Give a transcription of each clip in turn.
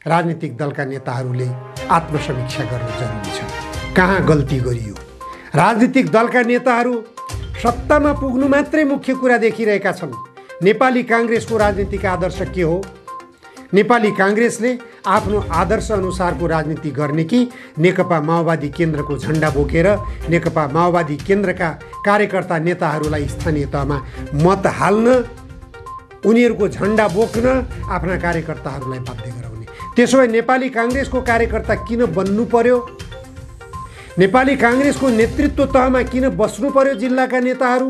राजनीतिक दलका नेताहरूले आत्मसमीक्षा गर्न जरुरी छ। कहाँ गल्ती गरियो? राजनीतिक दलका नेताहरू सत्तामा पुग्नु मात्रै मुख्य कुरा देखिरहेका छन्। नेपाली कांग्रेसको राजनीतिक आदर्श के हो? नेपाली कांग्रेसले आफ्नो आदर्श अनुसारको राजनीति गर्ने कि नेकपा माओवादी केन्द्रको झण्डा बोकेर नेकपा माओवादी केन्द्रका कार्यकर्ता नेताहरूलाई स्थानीय तहमा मत हाल्न, उनीहरूको झण्डा बोक्न आफ्ना कार्यकर्ताहरूलाई बाध्य गराउने? त्यसो भए नेपाली कांग्रेसको कार्यकर्ता किन बन्नु पर्यो? नेपाली कांग्रेसको नेतृत्व तहमा किन बस्नु पर्यो जिल्लाका नेताहरू?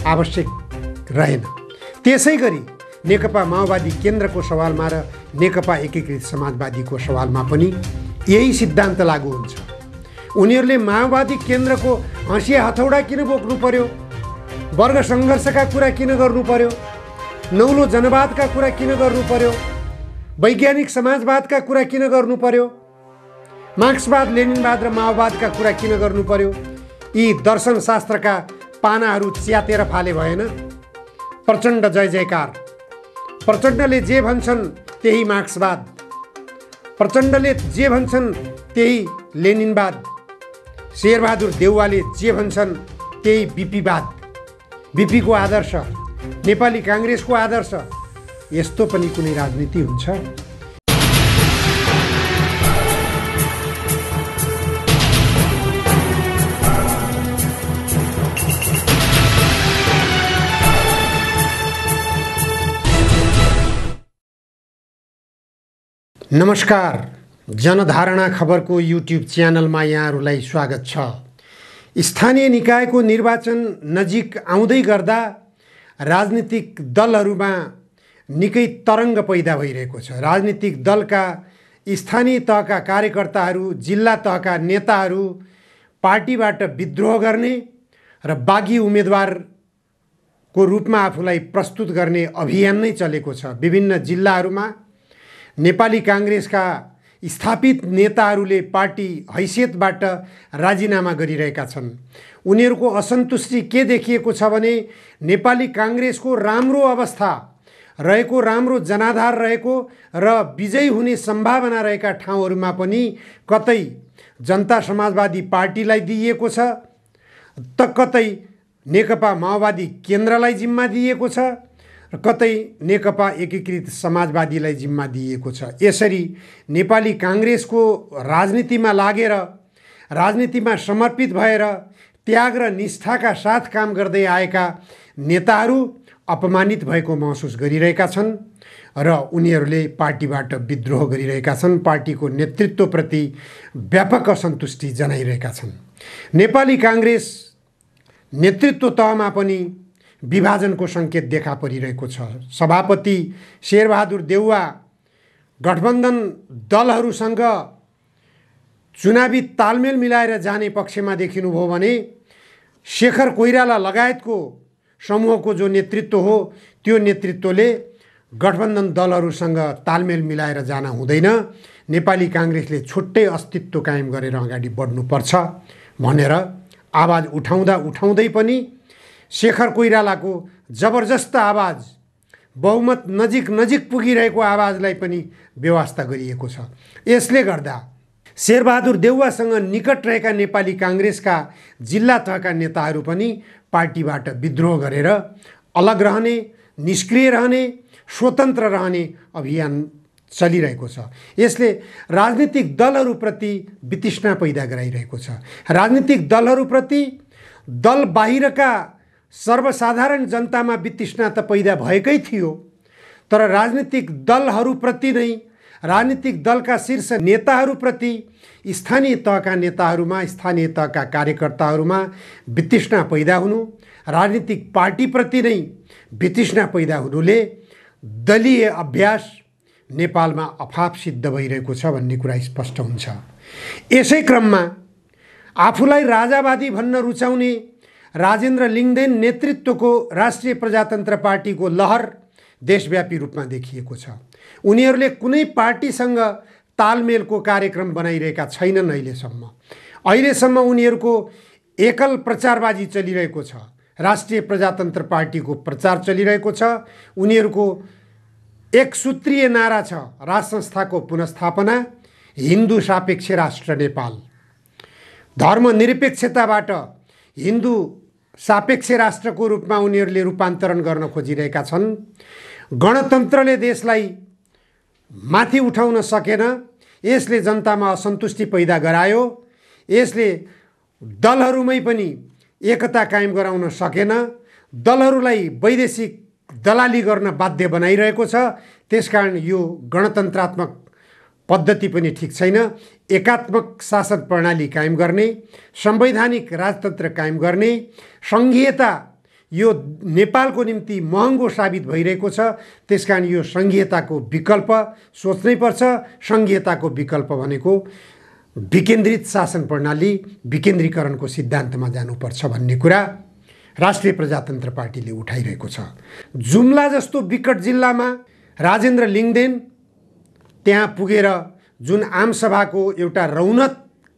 आवश्यक रहेन। त्यसैगरी नेकपा माओवादी केन्द्रको सवालमा र नेकपा एकीकृत समाजवादीको सवालमा पनि यही सिद्धान्त लागू हुन्छ। उनीहरूले माओवादी केन्द्रको हँसिया हथौडा किन बोक्नु पर्यो? वर्ग सङ्घर्षका कुरा किन गर्नु पर्यो? नौलो जनवादका कुरा किन गर्नु पर्यो? वैज्ञानिक समाजवादका कुरा किन गर्नु पर्यो? मार्क्सवाद, लेनिनवाद र माओवादका कुरा किन गर्नु पर्यो? यी दर्शन शास्त्रका पानाहरू च्यातेर फाले भएन? प्रचण्ड जय जयकार। प्रचण्डले जे भन्छन् त्यही मार्क्सवाद, प्रचण्डले जे भन्छन् त्यही लेनिनवाद, शेरबहादुर देउवाले जे भन्छन् त्यही बिपीवाद। बिपीको आदर्श, नेपाली कांग्रेसको आदर्श, यस्तो पनि कुनै राजनीति हुन्छ? नमस्कार, जनधारणा खबरको युट्युब च्यानलमा यहाँहरूलाई स्वागत छ। स्थानीय निकायको निर्वाचन नजिक आउँदै गर्दा राजनीतिक दलहरूमा निकै तरङ्ग पैदा भइरहेको छ। राजनीतिक दलका स्थानीय तहका कार्यकर्ताहरू, जिल्ला तहका नेताहरू पार्टीबाट विद्रोह गर्ने र बागी उम्मेदवारको रूपमा आफूलाई प्रस्तुत गर्ने अभियान नै चलेको छ। विभिन्न जिल्लाहरूमा नेपाली कांग्रेसका स्थापित नेताहरूले पार्टी हैसियतबाट राजीनामा गरिरहेका छन्। उनीहरूको असन्तुष्टि के देखिएको छ भने नेपाली कांग्रेसको राम्रो अवस्था रहेको, राम्रो जनाधार रहेको र विजयी हुने सम्भावना रहेका ठाउँहरूमा पनि कतै जनता समाजवादी पार्टीलाई दिइएको छ त कतै नेकपा माओवादी केन्द्रलाई जिम्मा दिइएको छ, कतै नेकपा एकीकृत समाजवादीलाई जिम्मा दिइएको छ। यसरी नेपाली कांग्रेसको राजनीतिमा लागेर, राजनीतिमा समर्पित भएर त्याग र निष्ठाका साथ काम गर्दै आएका नेताहरू अपमानित भएको महसुस गरिरहेका छन् र उनीहरूले पार्टीबाट विद्रोह गरिरहेका छन्। पार्टीको नेतृत्वप्रति व्यापक असन्तुष्टि जनाइरहेका छन्। नेपाली कांग्रेस नेतृत्व तहमा पनि विभाजनको सङ्केत देखा परिरहेको छ। सभापति शेरबहादुर देउवा गठबन्धन दलहरूसँग चुनावी तालमेल मिलाएर जाने पक्षमा देखिनुभयो भने शेखर कोइराला लगायतको समूहको जो नेतृत्व हो त्यो नेतृत्वले गठबन्धन दलहरूसँग तालमेल मिलाएर जान हुँदैन, नेपाली कांग्रेसले छुट्टै अस्तित्व कायम गरेर अगाडि बढ्नुपर्छ भनेर आवाज उठाउँदा उठाउँदै पनि शेखर कोइरालाको जबरजस्त आवाज, बहुमत नजिक नजिक पुगिरहेको आवाजलाई पनि बेवास्ता गरिएको छ। यसले गर्दा शेरबहादुर देउवासँग निकट रहेका नेपाली कांग्रेसका जिल्ला तहका नेताहरू पनि पार्टीबाट विद्रोह गरेर अलग रहने, निष्क्रिय रहने, स्वतन्त्र रहने अभियान चलिरहेको छ। यसले राजनीतिक दलहरूप्रति वितृष्णा पैदा गराइरहेको छ। राजनीतिक दलहरूप्रति दल बाहिरका सर्वसाधारण जनतामा वितृष्णा त पैदा भएकै थियो, तर राजनीतिक दलहरूप्रति नै, राजनीतिक दलका शीर्ष नेताहरूप्रति, स्थानीय तहका नेताहरूमा, स्थानीय तहका कार्यकर्ताहरूमा वितृष्णा पैदा हुनु, राजनीतिक पार्टीप्रति नै वितृष्णा पैदा हुनुले दलीय अभ्यास नेपालमा अफाप सिद्ध भइरहेको छ भन्ने कुरा स्पष्ट हुन्छ। यसै क्रममा आफूलाई राजावादी भन्न रुचाउने राजेन्द्र लिङ्गदेन नेतृत्वको राष्ट्रिय प्रजातन्त्र पार्टीको लहर देशव्यापी रूपमा देखिएको छ। उनीहरूले कुनै पार्टीसँग तालमेलको कार्यक्रम बनाइरहेका छैनन्। अहिलेसम्म उनीहरूको एकल प्रचारबाजी चलिरहेको छ। राष्ट्रिय प्रजातन्त्र पार्टीको प्रचार चलिरहेको छ। उनीहरूको एक सूत्रीय नारा छ, राज संस्थाको पुनर्स्थापना, हिन्दू सापेक्ष राष्ट्र नेपाल। धर्मनिरपेक्षताबाट हिन्दू सापेक्ष राष्ट्रको रूपमा उनीहरूले रूपान्तरण गर्न खोजिरहेका छन्। गणतन्त्रले देशलाई माथि उठाउन सकेन, यसले जनतामा असन्तुष्टि पैदा गरायो, यसले दलहरूमै पनि एकता कायम गराउन सकेन, दलहरूलाई वैदेशिक दलाली गर्न बाध्य बनाइरहेको छ। त्यसकारण यो गणतन्त्रात्मक पद्धति पनि ठिक छैन। एकात्मक शासन प्रणाली कायम गर्ने, संवैधानिक राजतन्त्र कायम गर्ने, संघीयता यो नेपालको निम्ति महँगो साबित भइरहेको छ। त्यसकारण यो संघीयताको विकल्प सोच्नै पर्छ। संघीयताको विकल्प भनेको विकेन्द्रित शासन प्रणाली, विकेन्द्रीकरणको सिद्धान्तमा जानुपर्छ भन्ने कुरा राष्ट्रिय प्रजातन्त्र पार्टीले उठाइरहेको छ। जुम्ला जस्तो विकट जिल्लामा राजेन्द्र लिङदेन त्यहाँ पुगेर जुन आमसभाको एउटा रौनक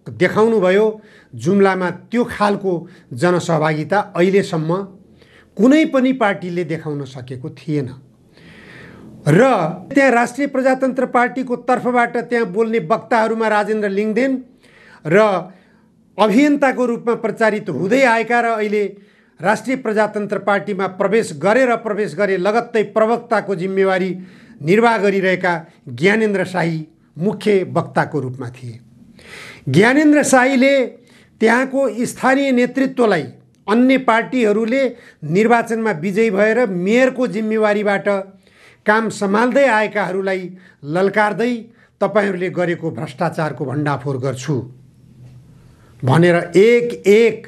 देखाउनु भयो, जुम्लामा त्यो खालको जनसहभागिता अहिलेसम्म कुनै पनि पार्टीले देखाउन सकेको थिएन। र त्यहाँ राष्ट्रिय प्रजातन्त्र पार्टीको तर्फबाट त्यहाँ बोल्ने वक्ताहरूमा राजेन्द्र लिङदेन र अभियन्ताको रूपमा प्रचारित हुँदै आएका र अहिले राष्ट्रिय प्रजातन्त्र पार्टीमा प्रवेश गरे लगत्तै प्रवक्ताको जिम्मेवारी निर्वाह गरिरहेका ज्ञानेन्द्र शाही मुख्य वक्ताको रूपमा थिए। ज्ञानेन्द्र शाहीले त्यहाँको स्थानीय नेतृत्वलाई अन्य पार्टीहरूले निर्वाचनमा विजयी भएर मेयरको जिम्मेवारीबाट काम सम्हाल्दै आएकाहरूलाई ललकारदै तपाईहरूले गरेको भ्रष्टाचारको भण्डाफोर गर्छु भनेर एक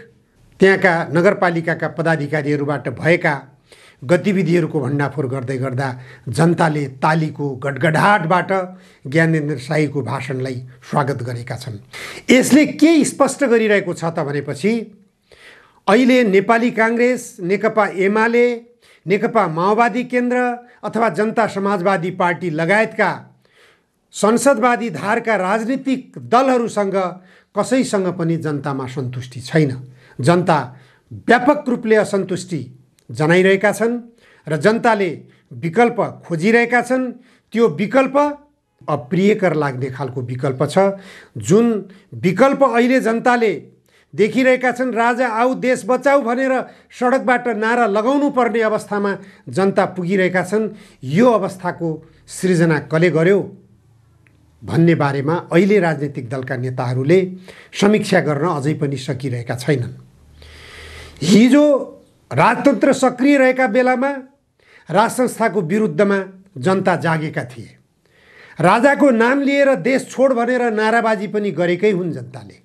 त्यहाँका नगरपालिकाका पदाधिकारीहरूबाट भएका गतिविधिहरूको भण्डाफोर गर्दै गर्दा जनताले तालीको गडगडाटबाट ज्ञानेन्द्र शाहीको भाषणलाई स्वागत गरेका छन्। यसले के स्पष्ट गरिरहेको छ त भनेपछि अहिले नेपाली काङ्ग्रेस, नेकपा एमाले, नेकपा माओवादी केन्द्र अथवा जनता समाजवादी पार्टी लगायतका संसदवादी धारका राजनीतिक दलहरूसँग कसैसँग पनि जनतामा सन्तुष्टि छैन। जनता व्यापक रूपले असन्तुष्टि जनाइरहेका छन् र जनताले विकल्प खोजिरहेका छन्। त्यो विकल्प अप्रियकर लाग्ने खालको विकल्प छ। जुन विकल्प अहिले जनताले देखिरहेका छन्, राजा आऊ देश बचाऊ भनेर सडकबाट नारा लगाउनु पर्ने अवस्थामा जनता पुगिरहेका छन्। यो अवस्थाको सृजना कसले गर्यो भन्ने बारेमा अहिले राजनीतिक दलका नेताहरूले समीक्षा गर्न अझै पनि सकिरहेका छैनन्। हिजो राजतन्त्र सक्रिय रहेका बेलामा राज संस्थाको विरुद्धमा जनता जागेका थिए। राजाको नाम लिएर देश छोड भनेर नाराबाजी पनि गरेकै हुन् जनताले।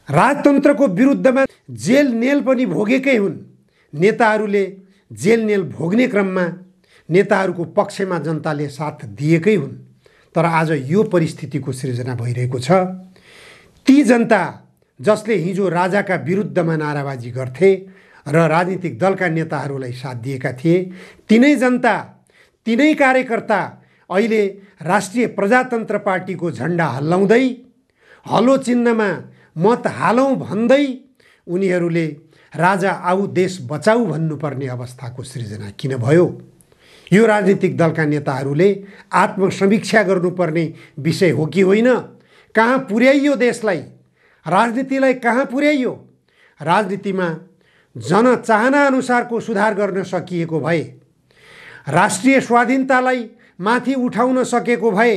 राजतन्त्रको विरुद्धमा जेल नेल पनि भोगेकै हुन्। नेताहरूले जेल नेल भोग्ने क्रममा नेताहरूको पक्षमा जनताले साथ दिएकै हुन्। तर आज यो परिस्थितिको सृजना भइरहेको छ। ती जनता जसले हिजो राजाका विरुद्धमा नाराबाजी गर्थे र राजनीतिक दलका नेताहरूलाई साथ दिएका थिए, तिनै जनता, तिनै कार्यकर्ता अहिले राष्ट्रिय प्रजातन्त्र पार्टीको झण्डा हल्लाउँदै हलो चिन्हमा मत हालौँ भन्दै उनीहरूले राजा आऊ देश बचाऊ भन्नुपर्ने अवस्थाको सृजना किन भयो? यो राजनीतिक दलका नेताहरूले आत्मसमीक्षा गर्नुपर्ने विषय हो कि होइन? कहाँ पुर्याइयो देशलाई? राजनीतिलाई कहाँ पुर्याइयो? राजनीतिमा जनचाहना अनुसारको सुधार गर्न सकिएको भए, राष्ट्रिय स्वाधीनतालाई माथि उठाउन सकेको भए,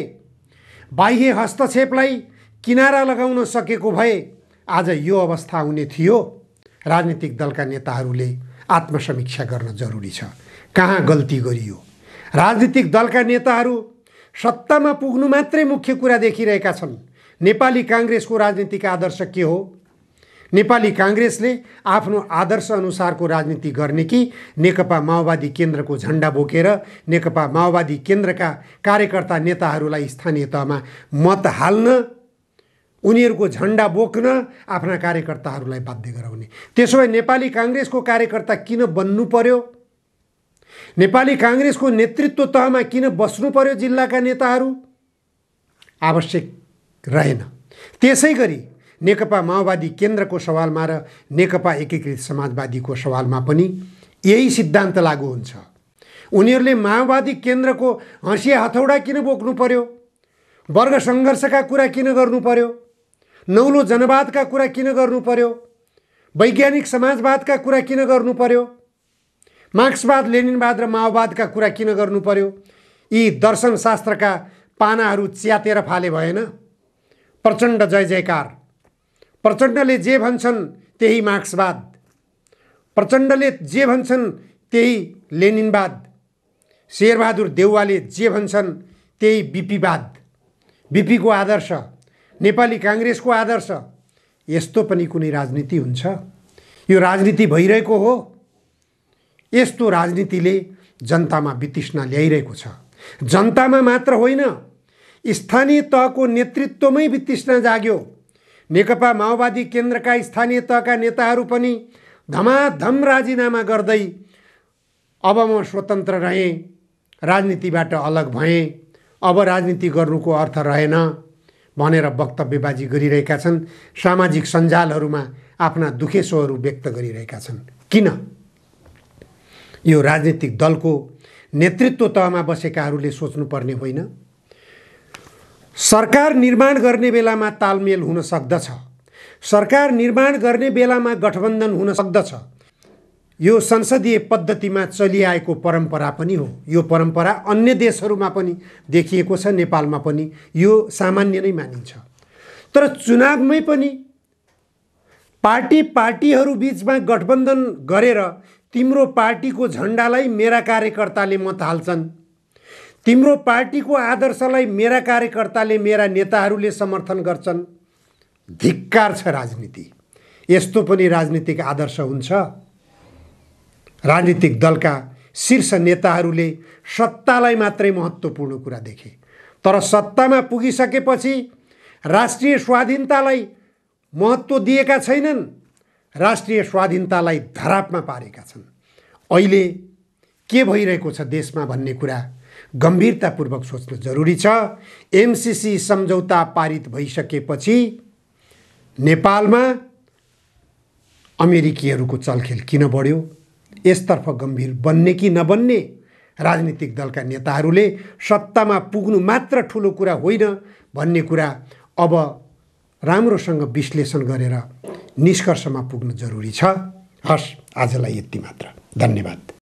बाह्य हस्तक्षेपलाई किनारा लगाउन सकेको भए आज यो अवस्था हुने थियो। राजनीतिक दलका नेताहरूले आत्मसमीक्षा गर्न जरुरी छ। कहाँ गल्ती गरियो? राजनीतिक दलका नेताहरू सत्तामा पुग्नु मात्रै मुख्य कुरा देखिरहेका छन्। नेपाली काङ्ग्रेसको राजनीतिक आदर्श के हो? नेपाली काङ्ग्रेसले आफ्नो आदर्श अनुसारको राजनीति गर्ने कि नेकपा माओवादी केन्द्रको झण्डा बोकेर नेकपा माओवादी केन्द्रका कार्यकर्ता नेताहरूलाई स्थानीय तहमा मत हाल्न, उनीहरूको झण्डा बोक्न आफ्ना कार्यकर्ताहरूलाई बाध्य गराउने? त्यसो भए नेपाली काङ्ग्रेसको कार्यकर्ता किन बन्नु पर्यो? नेपाली काङ्ग्रेसको नेतृत्व तहमा किन बस्नु पर्यो जिल्लाका नेताहरू? आवश्यक रहेन। त्यसै गरी नेकपा माओवादी केन्द्रको सवालमा र नेकपा एकीकृत समाजवादीको सवालमा पनि यही सिद्धान्त लागू हुन्छ। उनीहरूले माओवादी केन्द्रको हँसिया हथौडा किन बोक्नु पर्यो? वर्ग सङ्घर्षका कुरा किन गर्नु पर्यो? नौलो जनवादका कुरा किन गर्नु पर्यो? वैज्ञानिक समाजवादका कुरा किन गर्नु पर्यो? मार्क्सवाद, लेनिनवाद र माओवादका कुरा किन गर्नु पर्यो? यी दर्शनशास्त्रका पानाहरू च्यातेर फाले भएन? प्रचण्ड जय जयकार। प्रचण्डले जे भन्छन् त्यही मार्क्सवाद, प्रचण्डले जे भन्छन् त्यही लेनिनवाद, शेरबहादुर देउवाले जे भन्छन् त्यही बिपीवाद, बिपीको आदर्श, नेपाली काङ्ग्रेसको आदर्श। यस्तो पनि कुनै राजनीति हुन्छ? यो राजनीति भइरहेको हो। यस्तो राजनीतिले जनतामा वितृष्णा ल्याइरहेको छ। जनतामा मात्र होइन, स्थानीय तहको नेतृत्वमै वितृष्णा जाग्यो। नेकपा माओवादी केन्द्रका स्थानीय तहका नेताहरू पनि धमाधम राजीनामा गर्दै अब म स्वतन्त्र रहेँ, राजनीतिबाट अलग भएँ, अब राजनीति गर्नुको अर्थ रहेन भनेर वक्तव्यबाजी गरिरहेका छन्। सामाजिक सञ्जालहरूमा आफ्ना दुखेसोहरू व्यक्त गरिरहेका छन्। किन? यो राजनीतिक दलको नेतृत्व तहमा बसेकाहरूले सोच्नुपर्ने होइन? सरकार निर्माण गर्ने बेलामा तालमेल हुन सक्दछ, सरकार निर्माण गर्ने बेलामा गठबन्धन हुन सक्दछ। यो संसदीय पद्धतिमा चलिआएको परम्परा पनि हो। यो परम्परा अन्य देशहरूमा पनि देखिएको छ, नेपालमा पनि यो सामान्य नै मानिन्छ। तर चुनावमै पनि पार्टीहरू बीचमा गठबन्धन गरेर तिम्रो पार्टीको झण्डालाई मेरा कार्यकर्ताले मत हाल्छन्, तिम्रो पार्टीको आदर्शलाई मेरा कार्यकर्ताले, मेरा नेताहरूले समर्थन गर्छन्। धिक्कार छ राजनीति। यस्तो पनि राजनीतिक आदर्श हुन्छ? राजनीतिक दलका शीर्ष नेताहरूले सत्तालाई मात्रै महत्त्वपूर्ण कुरा देखे, तर सत्तामा पुगिसकेपछि राष्ट्रिय स्वाधीनतालाई महत्त्व दिएका छैनन्, राष्ट्रिय स्वाधीनतालाई धरापमा पारेका छन्। अहिले के भइरहेको छ देशमा भन्ने कुरा गम्भीरतापूर्वक सोच्नु जरुरी छ। एमसीसी सम्झौता पारित भइसकेपछि नेपालमा अमेरिकीहरूको चलखेल किन बढ्यो? यसतर्फ गम्भीर बन्ने कि नबन्ने राजनीतिक दलका नेताहरूले सत्तामा पुग्नु मात्र ठुलो कुरा होइन भन्ने कुरा अब राम्रोसँग विश्लेषण गरेर निष्कर्षमा पुग्नु जरुरी छ। हस्, आजलाई यति मात्र। धन्यवाद।